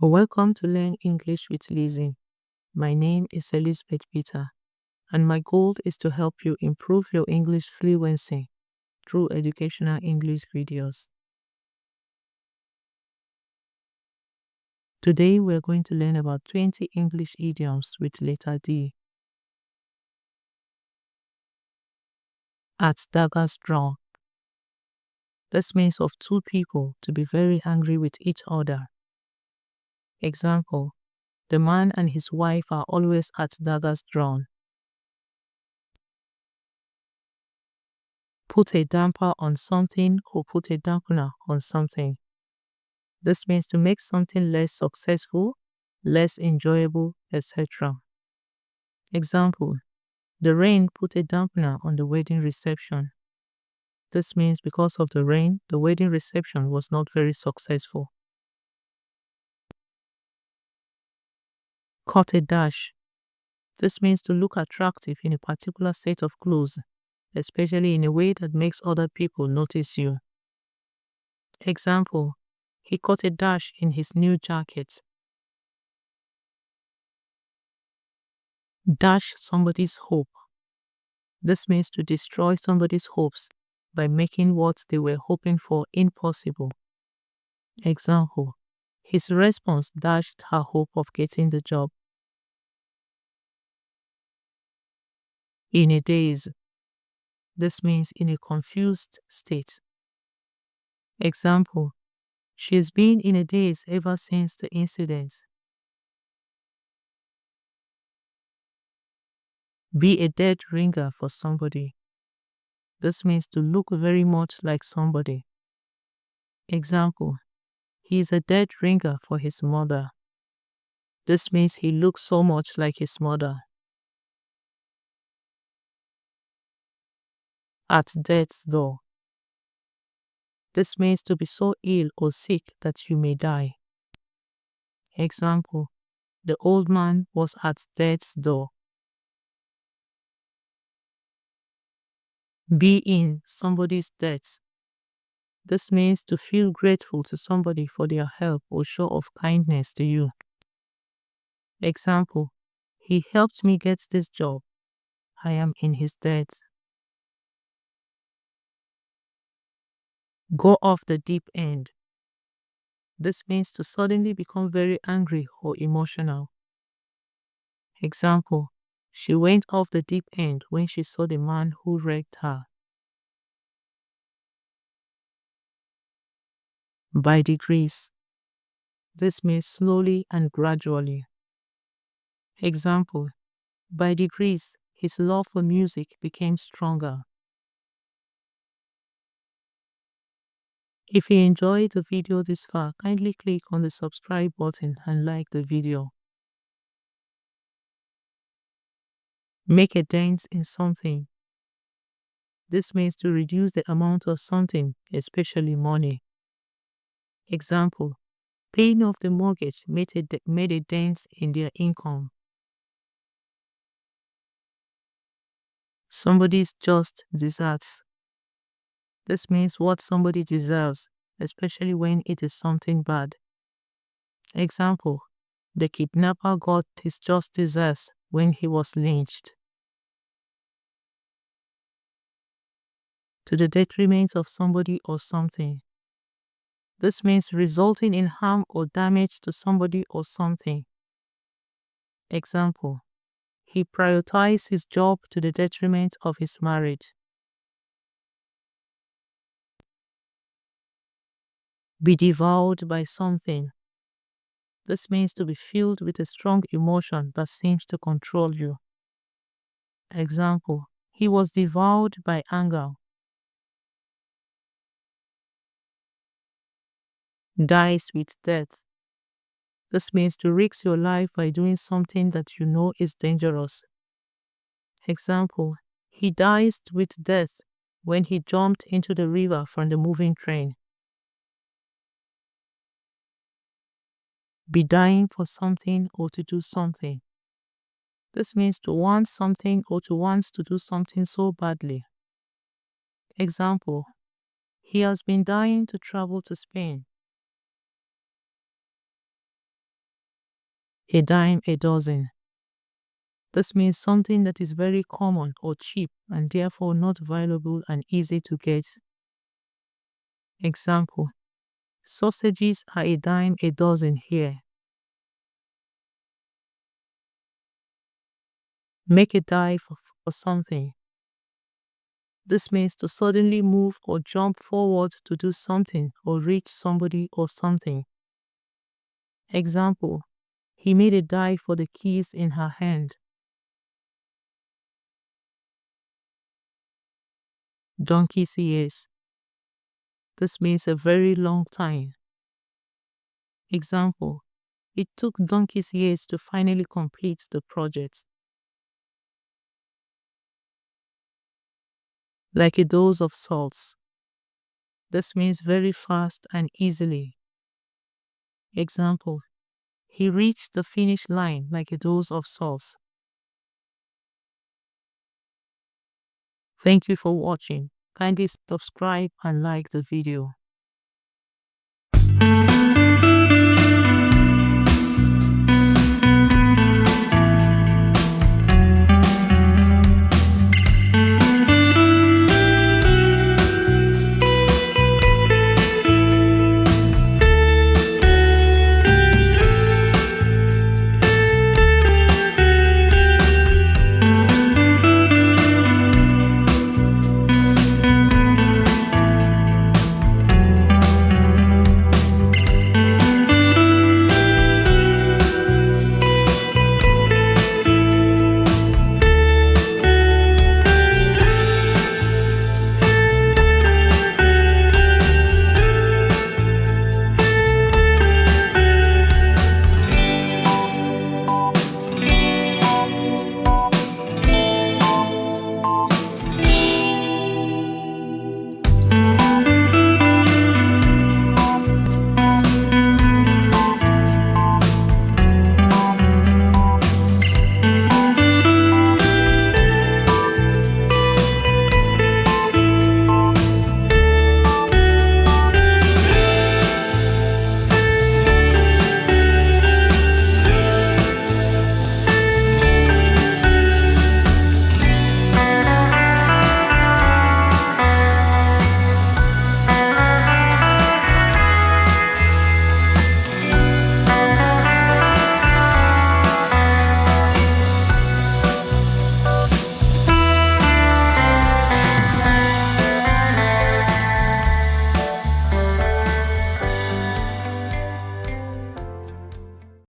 Welcome to Learn English with Lizzy. My name is Elizabeth Peter, and my goal is to help you improve your English fluency through educational English videos. Today, we're going to learn about 20 English idioms with letter D. At daggers drawn. This means of two people to be very angry with each other. Example, the man and his wife are always at daggers drawn. Put a damper on something or put a dampener on something. This means to make something less successful, less enjoyable, etc. Example, the rain put a dampener on the wedding reception. This means because of the rain, the wedding reception was not very successful. Cut a dash. This means to look attractive in a particular set of clothes, especially in a way that makes other people notice you. Example, he cut a dash in his new jacket. Dash somebody's hope. This means to destroy somebody's hopes by making what they were hoping for impossible. Example, his response dashed her hope of getting the job. In a daze. This means in a confused state. Example, she has been in a daze ever since the incident. Be a dead ringer for somebody. This means to look very much like somebody. Example, he is a dead ringer for his mother. This means he looks so much like his mother. At death's door. This means to be so ill or sick that you may die. Example, the old man was at death's door. Be in somebody's debt. This means to feel grateful to somebody for their help or show of kindness to you. Example, he helped me get this job. I am in his debt. Go off the deep end. This means to suddenly become very angry or emotional. Example, she went off the deep end when she saw the man who wrecked her. By degrees. This means slowly and gradually. Example, by degrees, his love for music became stronger. If you enjoyed the video this far, kindly click on the subscribe button and like the video. Make a dent in something. This means to reduce the amount of something, especially money. Example, paying off the mortgage made a dent in their income. Somebody's just desserts. This means what somebody deserves, especially when it is something bad. Example, the kidnapper got his just desserts when he was lynched. To the detriment of somebody or something. This means resulting in harm or damage to somebody or something. Example, he prioritized his job to the detriment of his marriage. Be devoured by something. This means to be filled with a strong emotion that seems to control you. Example, he was devoured by anger. Dies with death. This means to risk your life by doing something that you know is dangerous. Example, he dies with death when he jumped into the river from the moving train. Be dying for something or to do something. This means to want something or to want to do something so badly. Example, he has been dying to travel to Spain. A dime a dozen. This means something that is very common or cheap and therefore not valuable and easy to get. Example: sausages are a dime a dozen here. Make a dive for something. This means to suddenly move or jump forward to do something or reach somebody or something. Example: he made a dive for the keys in her hand. Donkey's ears. This means a very long time. Example: it took donkey's years to finally complete the project. Like a dose of salts. This means very fast and easily. Example: he reached the finish line like a dose of sauce. Thank you for watching. Kindly subscribe and like the video.